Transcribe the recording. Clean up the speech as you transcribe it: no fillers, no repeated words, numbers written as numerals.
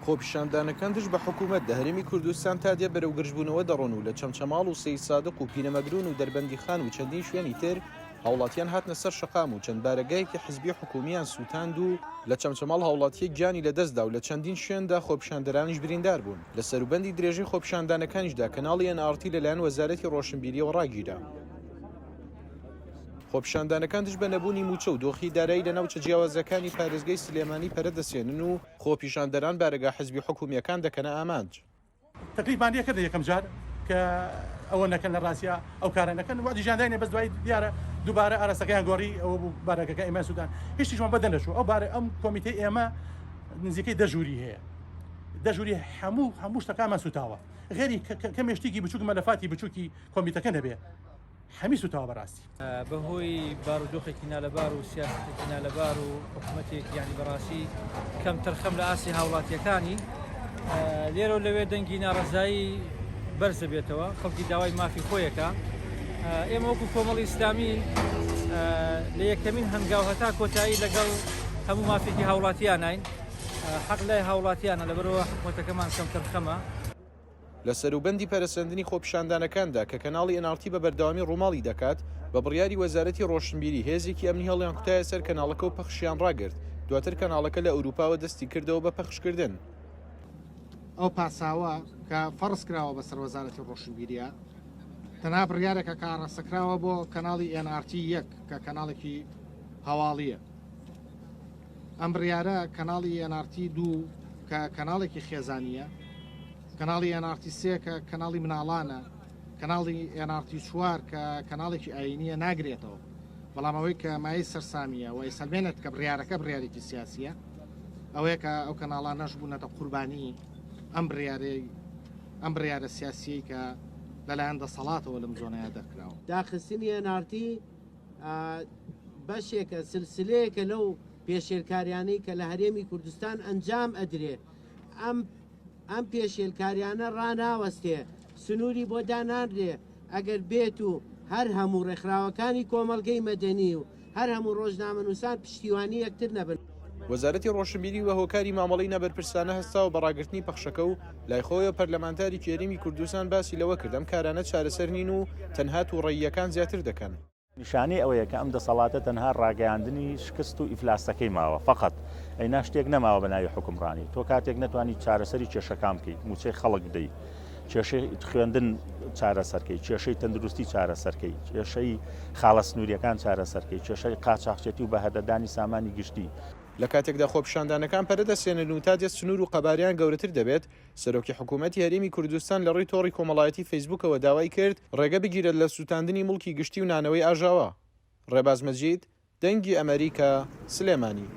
خۆپیشاندانەکان دژ بە حکوومەت لە هەرێمی کوردستان تا دێ بەرەو گرژبوونەوە دەڕۆن و لە چەمچەماڵ و سەید سادق و پینەمەگرون و دەربەندی خان و چەندین شوێنی تر هاوڵاتیان هاتنە سەر شەقام و چەند بارەگایەکی حزبی حکومیان سووتاند و لە چەمچەماڵ هاوڵاتیەک گیانی لەدەستدا و لە چەندین شوێندا خۆپیشاندەرانیش بریندار بوون. لە سەروبەندی درێژەی خۆپیشاندانەکانیشدا کەناڵی NRT لەلایەن وەزارەتی ڕۆشنبیریەوە ڕاگیرا. خۆپیشاندانەکان دژ بە نەبوونی موچە و دۆخی دارایی لە ناوچە جیاوازەکانی پارێزگای سلێمانی پەرە دەسێنن و خۆپیشاندەران بارەگا حزبی حکومیەکان دەکەنە ئامانج. تقریبان یەکە یەکەم جار کە ئەوە نەکەن لە ڕاستیە ئەو کارە نەکەن و دیژاندانێ بەس دوای دیارە دووبارە ئارەسەکەیان گۆڕی ئەوە بوو بارەکەەکە ئێمە سوودان هیچیشمان بەدەن نەچوو ئەو بارە ئەم کۆمیتەی ئێمە نزیکەی دەژووری هەیە دەژووری هەموو شتەکانمان سوتاوە غێری کەمێشتێکی بچووک مەلەفاتی بچووکی کۆمیتەکە نەبێ هەمی سوتاوە بەڕاستی بەهۆی بارودۆخێکی نالەبار و سیاسەتێکی نالەبار و حکوومەتێک یانی بەڕاستی کەم تەرخەم لە ئاسی هاوڵاتیەکانی لێرە و لەوێ دەنگی ناڕەزایی بەرزە بێتەوە خەڵکی داوای مافی خۆیەکە ئێمە وەکو کۆمەڵی ئیسلامی لە یەکەمین هەنگاو هەتا کۆتایی لەگەڵ هەموو مافێکی هاوڵاتیانین حەق لای هاوڵاتیانە لەبەرەوە حکوومەتەکەمان کەم تەرخەمە. لە سەروبەندی پەرەسەندنی خۆپیشاندانەکاندا کە کەناڵی NRT بە بەردەوامی ڕووماڵی دەکات بە بڕیاری وەزارەتی ڕۆشنبیری هێزێکی ئەمنی هەڵیان کوتایە سەر کەناڵەکە و پەخشیان ڕاگرت دواتر کەناڵەکە لە ئەوروپاوە دەستی کردەوە بە پەخشکردن. ئەو پاساوە کە فەرز کراوە بەسەر وەزارەتی ڕۆشنبیریە تەنها بڕیارێکە کە ڕاستەکراوە بۆ کەناڵی NRT 1 کە کەناڵێکی هەواڵیە. ئەم بڕیارە کەناڵی NRT 2 کە کەناڵێکی خێزانیە، کەناڵی NRT 3 کە کەناڵی مناڵانە، کەناڵی NRT 4 کە کەناڵێکی ئاینیە ناگرێتەوە، بەڵام ئەوەی کە مای سەرسامیە و ئەیسەلمێنێت کە بڕیارەکە بڕیارێکی سیاسیە ئەوەیە کە ئەو کەناڵان نەشبوونەتە قوربانی ئەم بڕیارە سیاسی کە لەلایەن دەسەڵاتەوە لەم زۆنەیە دەرکراوە. داخستنی NRT بەشێکە سلسلەیەکە لەو پێشێلکاریانەی کە لە هەرێمی کوردستان ئەنجام ئەدرێ ئەم پێشێلکاریانە ڕناوەستێ سنووری بۆ دانانرێ ئەگەر بێت و هەر هەموو ڕێکخراوەکانی کۆمەڵگەی مەدەنی و هەر هەموو ڕۆژنامەنووسان پشتیوانی یەکتر نەبن. وەزارەتی ڕۆشنبیری وە هۆکاری مامەڵەی نەبەرپرسانە هەستا و بەڕاگررتنی پەخشەکە و لایخۆیە پەرلەمانتاری هەرێمی کوردستان باسی لەوە کردم کارانە چارەسەر نین و تەنها تووڕێیەکان زیاتر دەکەن. نیشانەی ئەوەیە کە ئەم دەسەڵاتە تەنها ڕاگەیاندنی شکست و ئیفلاسەکەی ماوە فقط ئەینا شتێک نەماوە بە ناوی حکومڕانی تۆ کاتێک نەتوانی چارەسەری کێشەکان بکەیت موچەی خەڵک بدەیت کێشەی خوێندن چارەسەرکەی کێشەی تەندروستی چارەسەرکەی کێشەی خاڵە سنووریەکان چارەسەرکەی کێشەی قاچاقچێتی و بەهەدەدانی سامانی گشتی. لە کاتێکدا خۆپیشاندانەکان پەرەدەسێنن و تا دێت سنوور و قەباریان گەورەتر دەبێت سەرۆکی حکوومەتی هەرێمی کوردستان لە ڕێی تۆڕی کۆمەڵایەتی فەیسبووکەوە داوای کرد ڕێگە بگیرێت لە سووتاندنی مڵکی گشتی و نانەوەی ئاژاوە. ڕێباز مەجید دەنگی ئەمریکا سلێمانی.